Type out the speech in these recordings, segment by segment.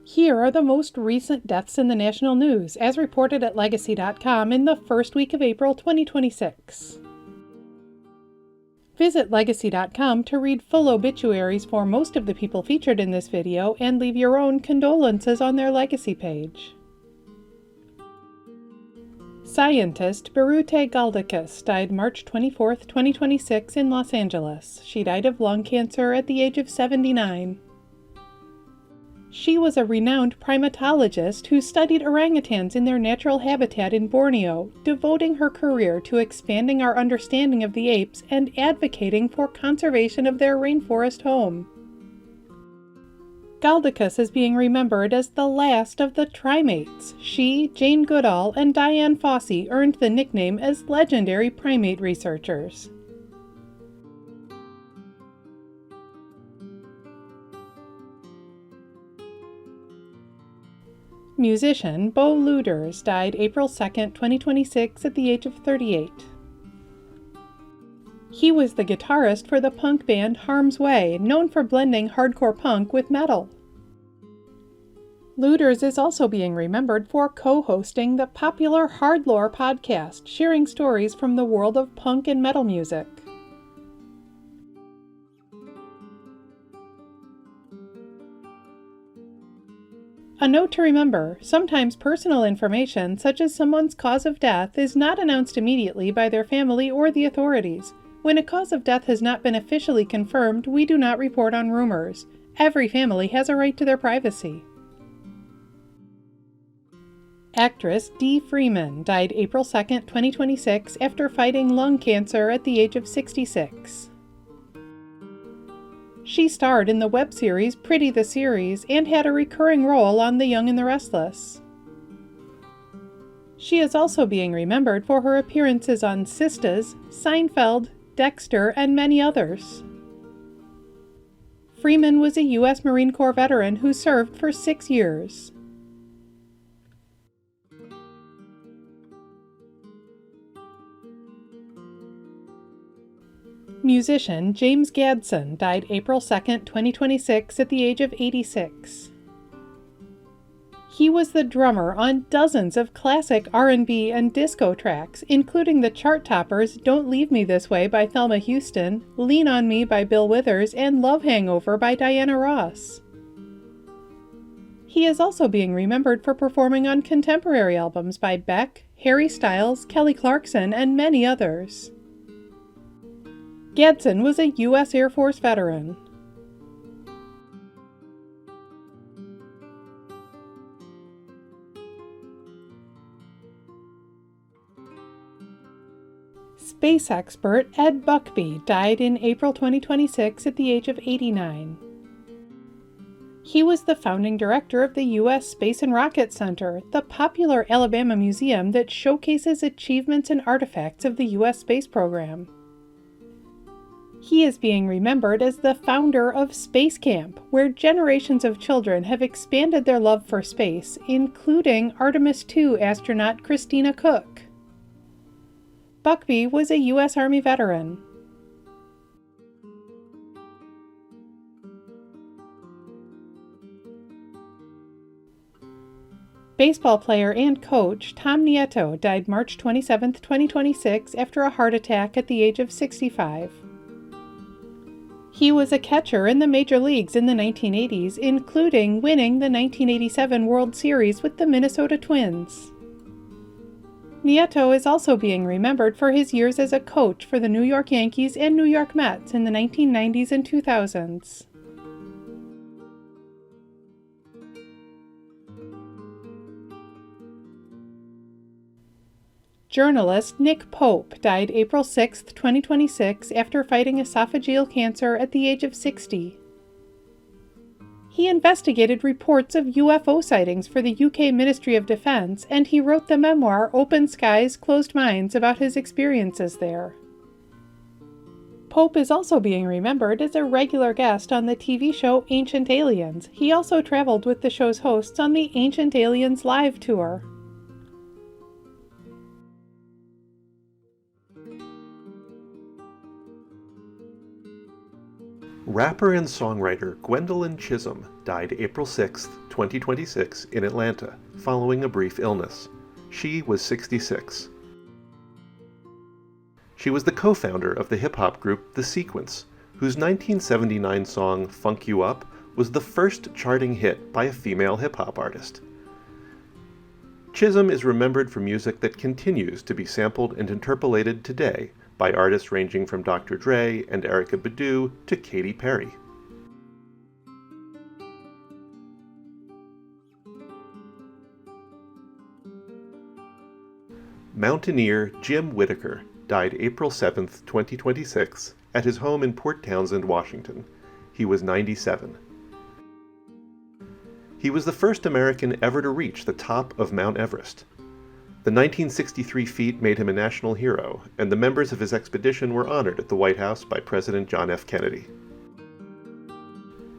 Here are the most recent deaths in the national news, as reported at Legacy.com in the first week of April 2026. Visit Legacy.com to read full obituaries for most of the people featured in this video and leave your own condolences on their Legacy page. Scientist Biruté Galdikas died March 24, 2026 in Los Angeles. She died of lung cancer at the age of 79. She was a renowned primatologist who studied orangutans in their natural habitat in Borneo, devoting her career to expanding our understanding of the apes and advocating for conservation of their rainforest home. Galdikas is being remembered as the last of the primates. She, Jane Goodall, and Diane Fossey earned the nickname as legendary primate researchers. Musician Bo Lueders died April 2, 2026 at the age of 38. He was the guitarist for the punk band Harm's Way, known for blending hardcore punk with metal. Lueders is also being remembered for co-hosting the popular HardLore podcast, sharing stories from the world of punk and metal music. A note to remember, sometimes personal information, such as someone's cause of death, is not announced immediately by their family or the authorities. When a cause of death has not been officially confirmed, we do not report on rumors. Every family has a right to their privacy. Actress Dee Freeman died April 2, 2026 after fighting lung cancer at the age of 66. She starred in the web series Pretty the Series and had a recurring role on The Young and the Restless. She is also being remembered for her appearances on Sistas, Seinfeld, Dexter, and many others. Freeman was a U.S. Marine Corps veteran who served for 6 years. Musician James Gadson died April 2, 2026 at the age of 86. He was the drummer on dozens of classic R&B and disco tracks, including the chart toppers Don't Leave Me This Way by Thelma Houston, Lean on Me by Bill Withers, and Love Hangover by Diana Ross. He is also being remembered for performing on contemporary albums by Beck, Harry Styles, Kelly Clarkson, and many others. Gadson was a U.S. Air Force veteran. Space expert Ed Buckbee died in April 2026 at the age of 89. He was the founding director of the U.S. Space and Rocket Center, the popular Alabama museum that showcases achievements and artifacts of the U.S. space program. He is being remembered as the founder of Space Camp, where generations of children have expanded their love for space, including Artemis II astronaut Christina Koch. Buckbee was a U.S. Army veteran. Baseball player and coach Tom Nieto died March 27, 2026 after a heart attack at the age of 65. He was a catcher in the major leagues in the 1980s, including winning the 1987 World Series with the Minnesota Twins. Nieto is also being remembered for his years as a coach for the New York Yankees and New York Mets in the 1990s and 2000s. Journalist Nick Pope died April 6, 2026 after fighting esophageal cancer at the age of 60. He investigated reports of UFO sightings for the UK Ministry of Defence, and he wrote the memoir Open Skies, Closed Minds about his experiences there. Pope is also being remembered as a regular guest on the TV show Ancient Aliens. He also traveled with the show's hosts on the Ancient Aliens Live tour. Rapper and songwriter Gwendolyn Chisholm died April 6, 2026 in Atlanta, following a brief illness. She was 66. She was the co-founder of the hip-hop group The Sequence, whose 1979 song Funk You Up was the first charting hit by a female hip-hop artist. Chisholm is remembered for music that continues to be sampled and interpolated today by artists ranging from Dr. Dre and Erykah Badu to Katy Perry. Mountaineer Jim Whitaker died April 7, 2026, at his home in Port Townsend, Washington. He was 97. He was the first American ever to reach the top of Mount Everest. The 1963 feat made him a national hero, and the members of his expedition were honored at the White House by President John F. Kennedy.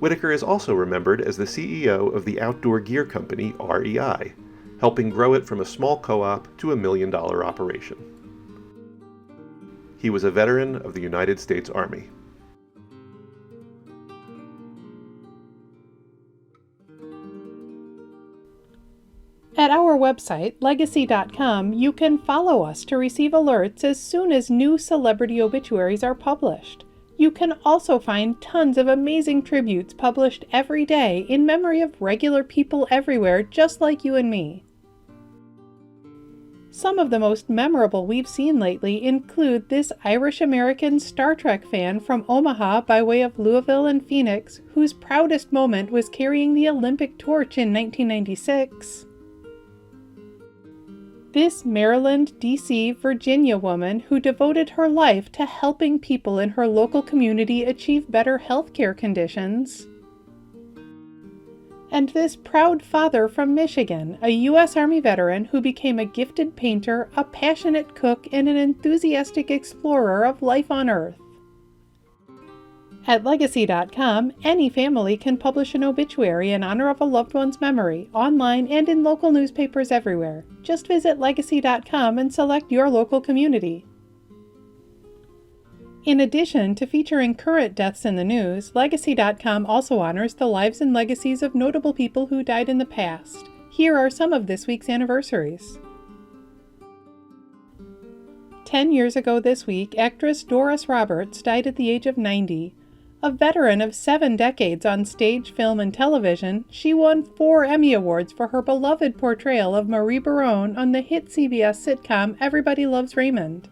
Whitaker is also remembered as the CEO of the outdoor gear company REI, helping grow it from a small co-op to $1 million operation. He was a veteran of the United States Army. At our website, Legacy.com, you can follow us to receive alerts as soon as new celebrity obituaries are published. You can also find tons of amazing tributes published every day in memory of regular people everywhere just like you and me. Some of the most memorable we've seen lately include this Irish-American Star Trek fan from Omaha by way of Louisville and Phoenix, whose proudest moment was carrying the Olympic torch in 1996. This Maryland, D.C., Virginia woman who devoted her life to helping people in her local community achieve better healthcare conditions. And this proud father from Michigan, a U.S. Army veteran who became a gifted painter, a passionate cook, and an enthusiastic explorer of life on Earth. At Legacy.com, any family can publish an obituary in honor of a loved one's memory, online and in local newspapers everywhere. Just visit Legacy.com and select your local community. In addition to featuring current deaths in the news, Legacy.com also honors the lives and legacies of notable people who died in the past. Here are some of this week's anniversaries. 10 years ago this week, actress Doris Roberts died at the age of 90. A veteran of 7 decades on stage, film, and television, she won 4 Emmy Awards for her beloved portrayal of Marie Barone on the hit CBS sitcom Everybody Loves Raymond.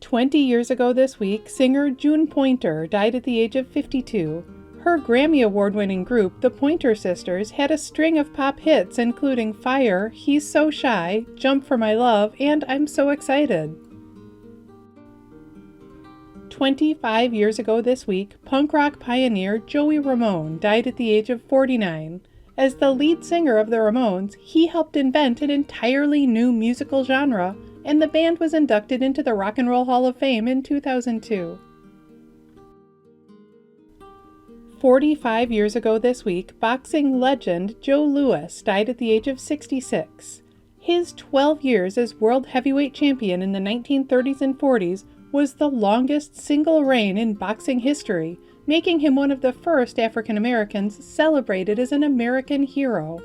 20 years ago this week, singer June Pointer died at the age of 52. Her Grammy Award-winning group, the Pointer Sisters, had a string of pop hits including Fire, He's So Shy, Jump for My Love, and I'm So Excited. 25 years ago this week, punk rock pioneer Joey Ramone died at the age of 49. As the lead singer of the Ramones, he helped invent an entirely new musical genre, and the band was inducted into the Rock and Roll Hall of Fame in 2002. 45 years ago this week, boxing legend Joe Louis died at the age of 66. His 12 years as world heavyweight champion in the 1930s and 40s was the longest single reign in boxing history, making him one of the first African Americans celebrated as an American hero.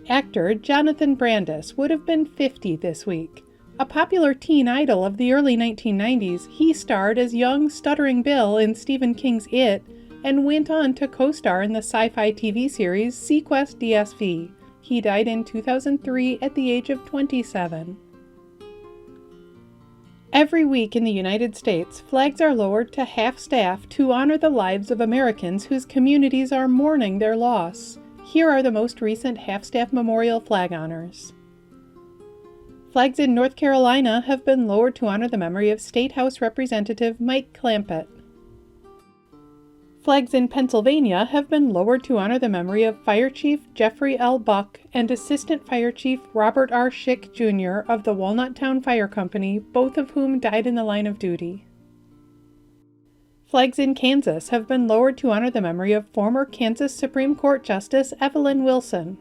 Actor Jonathan Brandis would have been 50 this week. A popular teen idol of the early 1990s, he starred as young stuttering Bill in Stephen King's It, and went on to co-star in the sci-fi TV series Sequest DSV. He died in 2003 at the age of 27. Every week in the United States, flags are lowered to half-staff to honor the lives of Americans whose communities are mourning their loss. Here are the most recent half-staff memorial flag honors. Flags in North Carolina have been lowered to honor the memory of State House Representative Mike Clampett. Flags in Pennsylvania have been lowered to honor the memory of Fire Chief Jeffrey L. Buck and Assistant Fire Chief Robert R. Schick, Jr. of the Walnut Town Fire Company, both of whom died in the line of duty. Flags in Kansas have been lowered to honor the memory of former Kansas Supreme Court Justice Evelyn Wilson.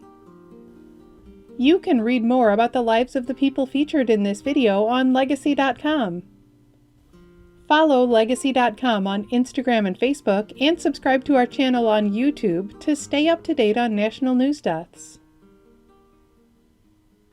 You can read more about the lives of the people featured in this video on Legacy.com. Follow Legacy.com on Instagram and Facebook, and subscribe to our channel on YouTube to stay up to date on national news deaths.